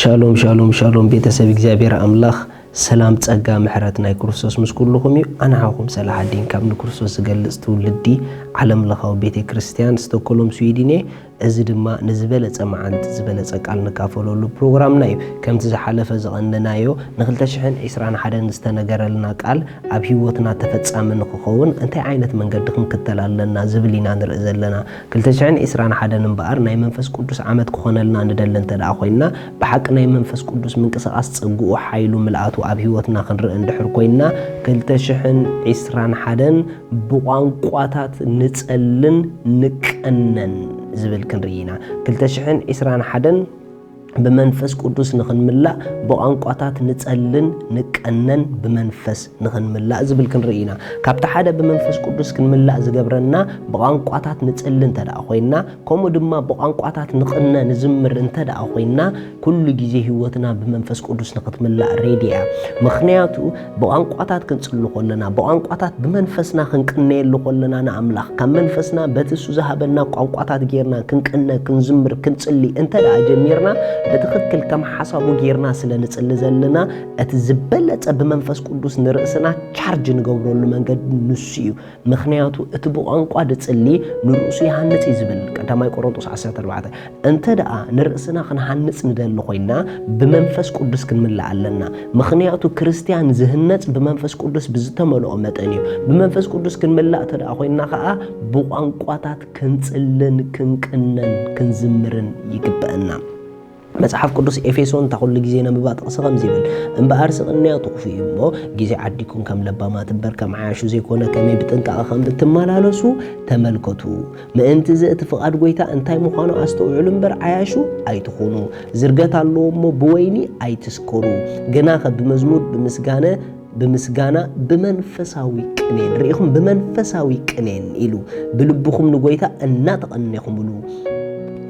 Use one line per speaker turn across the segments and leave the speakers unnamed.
ሻሎም ሻሎም ሻሎም ቤተሰብ እግዚአብሔር አምላክ ሰላም ጸጋ ምሕረት ናይ ክርስቶስ ምስኩልኩም አናኹም ሰላሐዲን ካብ ንክርስቶስ ዝገልጽ ትውልዲ ዓለም ለኻው ቤተ ክርስቲያን ስቶክሆልም ስዊድን እዚ ድማ ንዝበለጸ መዓልቲ ዝበለጸ ቃል ንካፈለሉ ፕሮግራምና እዩ ከምቲ ዝሓለፈ ዝቐንደናዮ ን2021 ዝተነገረልና ቃል ኣብ ህይወትና ተፈጻሚ ንክኸውን እንታይ ዓይነት መንገዲ ክንከተል ኣለና ዝብሊና ንርኢ ዘለና 2021 እምበኣር ናይ መንፈስ ቅዱስ ዓመት ክኾነልና ንደሊ እንተደኣ ኮይና ብሓቂ ናይ መንፈስ ቅዱስ ምንቅስቓስ ጽጉኡ ሓይሉ ምልኣቱ ኣብ ህይወትና ክንርኢ እንድሕር ኮይና 2021 ብቋንቋታት ንጸልን ንቀነን ዝብል ክንርኢና 2021 بمنفس قدوس نخنملا بقانقاتات نصلن نقنن بمنفس نخنملا زبل كنرينا كابتا حدا بمنفس قدوس كنملا زغبرنا بقانقاتات نصلن تدا خوينا كومو دما بقانقاتات نقنن نزمر انتدا خوينا كل غيزي هيوتنا بمنفس قدوس نقتملا ريديا مخنياتو بقانقاتات كنصلو خلنا بقانقاتات بمنفسنا خنقنيلو خلنا نا املاح كم منفسنا بتسو زهبنا قانقاتات غيرنا كنقن كنزمر كنصلي انتدا جميرنا بتخكل كم حسابو غيرنا سلنصل زلنا اتزبلص بمنفس قدوس نرسنا تشارج نغبرلو منገድ ንስዩ ምክንያቱ እትቡ ቋንቋ ደጽሊ ንርሱ ይሃንጽ ይዝብል ቀዳማይ ቆሮንቶስ 14 እንተ ደኣ ንርስና ክንሃንጽ ንደል ኮይና በመንፈስ ቅዱስ ክንምላ ኣለና ምክንያቱ ክርስቲያን ዝህነጽ በመንፈስ ቅዱስ ብዝተመልኦ መጠን እዩ በመንፈስ ቅዱስ ክንምላ ተደኣ ኮይና ከዓ በቋንቋታት ክንጽልን ክንቅነን ክንዝምርን ይግበአና መጽሐፍ ቅዱስ ኤፌሶን ታሁሉ ጊዜ ነምባ ጥቅሰም ዝብል እንባር ስቅንያ ጥቁፍ እሞ ጊዜ ዓዲኩም ከም ለባማ ትበር ከም ዓያሹ ዘይኮነ ከመይ ብጥንቃቐ ከም ብትመላለሱ ተመልከቱ ምእንቲ ዘእት ፍቃድ ጎይታ እንታይ ምዃኑ አስተውዕሉ እምበር ዓያሹ አይትኹኑ ዝርገት ኣለዎሞ ብወይኒ አይትስከሩ ገና ከብመዝሙር بمسغانا بمنفساوي قنين ريخم بمنفساوي قنين إلو بلبخم نغويتا أنا تقنيكم بلو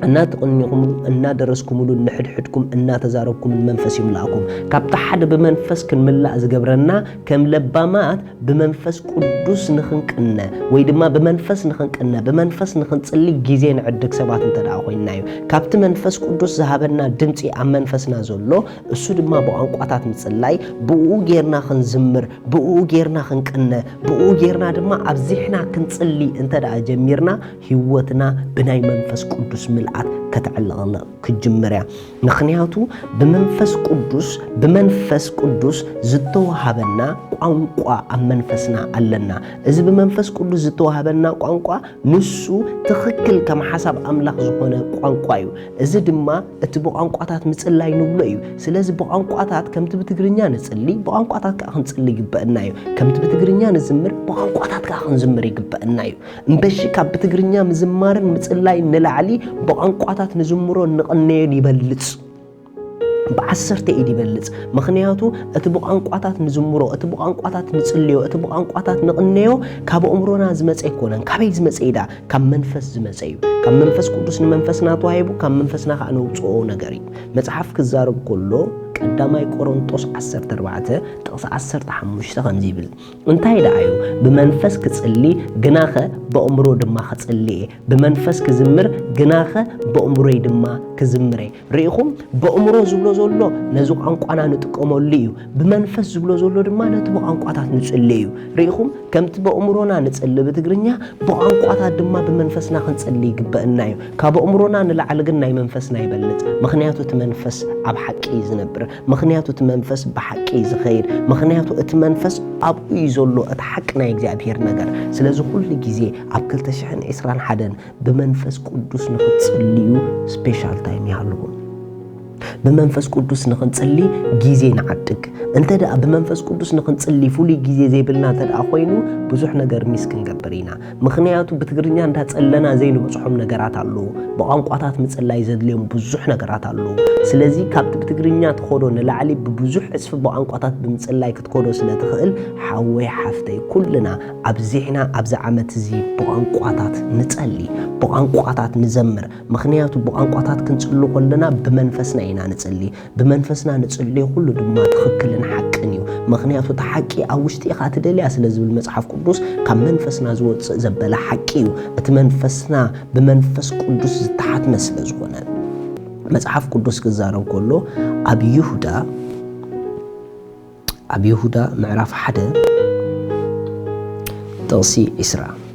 أنا تقنيكم أنا درسكم له نحدكم أنا تزاركم المنفس يملاكم كابت حد بمنفس كن ملا زجبرنا كم لبامات بمنفس قدوس نخنقنا ويدما بمنفس نخنقنا بمنفس نخنصلي غيزين عدك سبات انت داخوينايو كابت منفس قدوس ذهبنا دمصي ام منفسنا زولو اسو دما بقانقاتات مصلاي بو غيرنا خنزمر بو غيرنا خنقنا بو غيرنا دما ابزيحنا كنصلي انت دا جميرنا هيوتنا بناي منفس قدوس ملعت كتعلق الله كجمريا مخنياتو بمنفس قدوس زتوهبنا ቋንቋ አመንፈስና አለና እዚ በመንፈስ ቅዱስ ዝተዋሃበና ቋንቋ ንሱ ትክክል ከም ሐሳብ አምላክ ዝኾነ ቋንቋ እዩ እዚ ድማ እቲ በቋንቋታት ምጽላይ ንብሎ እዩ ስለዚ በቋንቋታት ከምቲ በትግርኛ ንጽሊ በቋንቋታት ከዓ ክንጽሊ ይግበአና እዩ ከምቲ በትግርኛ ንዝምር በቋንቋታት ከዓ ክንዝምር ይግበአና እዩ እምበሽ ካብ በትግርኛ ምዝማርን ምጽላይ ንላዕሊ በቋንቋታት ንዝምሮ ንቀነየን ይበልጽ بعسرت ايدي بلص مخنياتو اتبقانقاتات نزمرو اتبقانقاتات نصليو اتبقانقاتات نقنيو كاب عمرنا زمصي كونن كابي زمصيدا كم منفس زمصيو كم منفس قدوس منفسنا توهيبو كم منفسنا كانوصو نغري مصحف كزارب كله ቀዳማይ ቆሮንቶስ 14 ጥቅስ 15 ከንዚብል እንታይ ዳዩ በመንፈስ ክጽሊ ግናኸ በእምሮ ድማ ክጽሊ በመንፈስ ክዝምር ግናኸ በእምሮ ድማ ክዝምረ ሪኢኹም በእምሮ ዝብሎ ዘሎ ነዚ ቋንቋና ንጥቀመሉ እዩ በመንፈስ ዝብሎ ዘሎ ድማ ነቲ ቋንቋታት ንጽሊ እዩ ሪኢኹም ከምቲ በእምሮና ንጽሊ በትግርኛ በቋንቋታት ድማ በመንፈስና ክንጽሊ ይግበአና እዩ ካብ በእምሮና ንላዕሊ ግን ናይ መንፈስና ይበልጽ ምክንያቱ እቲ መንፈስ ኣብ ሓቂ ዝነብር مخنياتو تمنفس بحقي زخير مخنياتو اتمنفس ابو يزولو اتحقنا እግዚአብሔር ነገር ስለዚህ ሁሉ ጊዜ ኣብ 2021 በመንፈስ ቅዱስ ንኽትጽልዩ ስፔሻል ታይም ያለው በመንፈስ ቅዱስ ንኽንጽሊ ጊዜ ንዓድግ እንተ ዳ በመንፈስ ቅዱስ ንኽንጽሊ ፉሊ ጊዜ ዘይብልና ተዳ ኮይኑ ብዙሕ ነገር ሚስክን ገበሪና ምክንያቱ በትግርኛ እንዳጸለና ዘይኑ በጽሖም ነገራት አሉ በቋንቋታት ምጽላይ ዘድልዮም ብዙሕ ነገራት አሉ ስለዚህ ካብ በትግርኛ ተኾዶ ንላዕሊ ብዙሕ ዕጽፍ በቋንቋታት ብምጽላይ ክትኮዶ ስለትኽእል ሓወይ ሓፍተይ ኩልና ኣብዚሕና ኣብዛ ዓመት እዚ በቋንቋታት ንጸሊ በቋንቋታት ንዘምር ምክንያቱ በቋንቋታት ክንጽሉ ኮለና በመንፈስና ኢና ንጽሊ በመንፈስና ንጽሊ ሁሉ ድማ ትክክልን حقن يو مخنياتو تحقي أوشتي خاتدلي أسلز بالمصحف قدوس كم منفسنا زوج زبالة حقيو اتمنفسنا بمنفس قدوس تحت مسلز هنا መጽሐፍ ቅዱስ ክዛረብ ከሎ ኣብ ይሁዳ ምዕራፍ 1 ጥቕሲ 20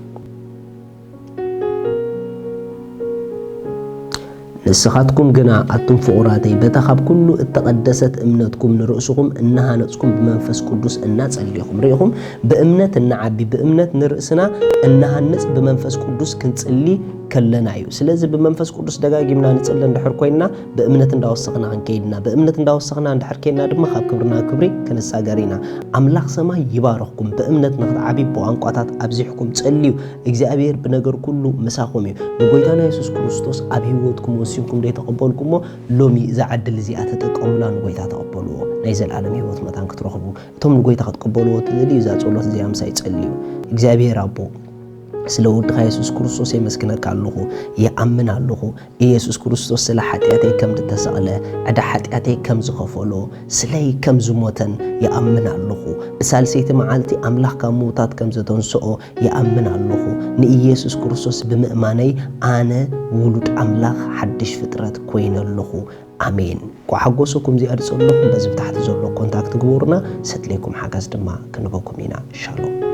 ንስኻትኩም ግና ኣቱም ፍቑራተይ በታ ካብ ኩሉ እተቐደሰት እምነትኩም ንርእስኹም እናሃነጽኩም ብመንፈስ ቅዱስ እናጸልይኹም ርኢኹም ብእምነት እናዓቢ ብእምነት ንርእስና እናሃንጽ ብመንፈስ ቅዱስ ክንጽሊ ከለና እዩ ስለዚ ብመንፈስ ቅዱስ ደጋጊምና ንጽሊ እንድሕር ኮይና ብእምነት እንዳወሰኽና ክንከይድና ብእምነት እንዳወሰኽና እንድሕር ከይድና ድማ ካብ ክብርና ክብሪ ክንሳገሪና ኣምላኽ ሰማይ ይባረኽኩም ብእምነት ንኽትዓቢ ብቋንቋታት ኣብዚሕኩም ጸልዩ እግዚአብሔር ብነገር ኩሉ ምሳኹም እዩ ንጎይታና ኢየሱስ ክርስቶስ ኣብ ህይወትኩም ወሲንኩም ደይተቐበልኩሞ ሎሚ ዝዓድል እዚኣ ተጠቀሙላ ንጎይታ ተቐበልዎ ናይ ዘለዓለም ህይወት መታን ክትረኽቡ እቶም ንጎይታ ክትቀበልዎ ትደልዩ እዛ ጸሎት እዚኣ ምሳይ ጸልዩ እግዚአብሔር አቦ ስለ ውድኻ ኢየሱስ ክርስቶስ የመስክነካ ኣለኹ የኣምን ኣለኹ ኢየሱስ ክርስቶስ ስለ ኃጢአተይ ከም ዝተሰቕለ ዕዳ ኃጢአተይ ከም ዝኸፈሎ ስለይ ከም ዝሞተን የኣምን ኣለኹ ብሳልሰይቲ መዓልቲ ኣምላኽ ካብ ምውታት ከም ዝተንስኦ የኣምን ኣለኹ ንኢየሱስ ክርስቶስ ብምእማነይ ኣነ ውሉድ ኣምላኽ ሓድሽ ፍጥረት ኮይነ ኣለኹ ኣሜን ኳሓጎሰኩም ዝኣድጸለኹም በዚ ብታሕቲ ዘሎ ኮንታክት ግቡርና ሰትለይኩም ሓጋዝ ድማ ክንበኩም ኢና ሻሎም